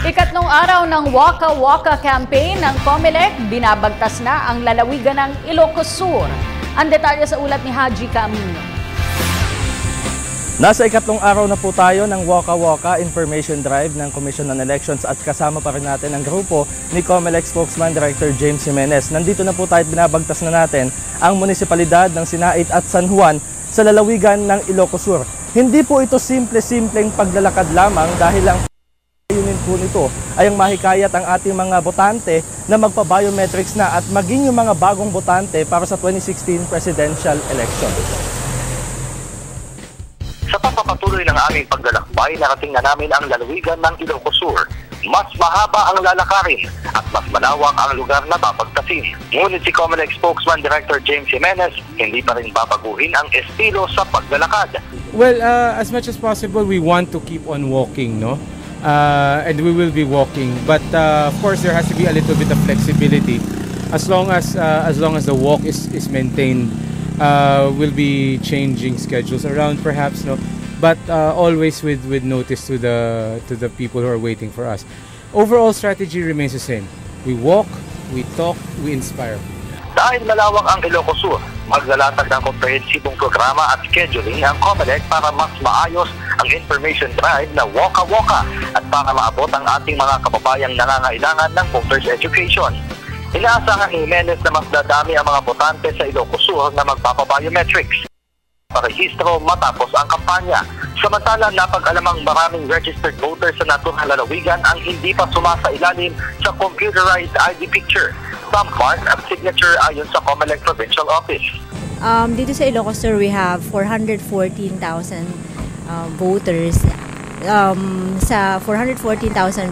Ikatlong araw ng Waka Waka campaign ng COMELEC, binabagtas na ang lalawigan ng Ilocos Sur. Ang detalye sa ulat ni Haji Camino. Nasa ikatlong araw na po tayo ng Waka Waka Information Drive ng Commission on Elections at kasama pa rin natin ang grupo ni COMELEC Spokesman Director James Jimenez. Nandito na po tayo at binabagtas na natin ang munisipalidad ng Sinait at San Juan sa lalawigan ng Ilocos Sur. Hindi po ito simpleng paglalakad lamang dahil ang ayunin po nito ay ang mahikayat ang ating mga botante na magpa-biometrics na at maging yung mga bagong botante para sa 2016 presidential election. Sa pagpapatuloy ng aming paglalakbay, narating na namin ang lalawigan ng Ilocos Sur. Mas mahaba ang lalakarin at mas malawak ang lugar na babagtasin. Ngunit si COMELEC Spokesman Director James Jimenez, hindi pa rin babaguhin ang estilo sa paglalakad. Well, as much as possible, we want to keep on walking, no? And we will be walking, but of course there has to be a little bit of flexibility. As long as the walk is maintained, we'll be changing schedules around, perhaps, no, but always with notice to the people who are waiting for us. Overall strategy remains the same. We walk, we talk, we inspire. Dahil malawak ang Ilocos Sur, maglalatag ng komprehensibong programa at scheduling ang COMELEC para mas maayos ang information drive na Waka Waka at para maabot ang ating mga kababayang nangangailangan ng voters education. Inaasahan ni Jimenez na mas dadami ang mga botante sa Ilocos Sur na magpapabiometrics. Parehistro matapos ang kampanya. Samantala, napag-alamang maraming registered voters sa naturang lalawigan ang hindi pa sumasailalim sa computerized ID picture, thumb mark at signature ayon sa COMELEC Provincial Office. Dito sa Ilocos Sur, we have 414,000 voters. Sa 414,000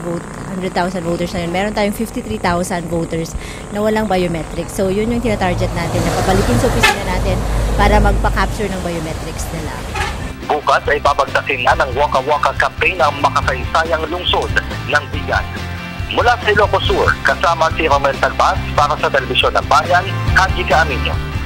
voters na yun, meron tayong 53,000 voters na walang biometrics. So yun yung tinatarget natin, na papalitin sa opisina natin para magpa-capture ng biometrics nila. Bukas ay babagtasin na ng Waka Waka campaign ang makasaysayang lungsod ng Bigan. Mula sa Ilocos Sur, kasama si Romel Talbas para sa Telebisyon ng Bayan, Haji Camino.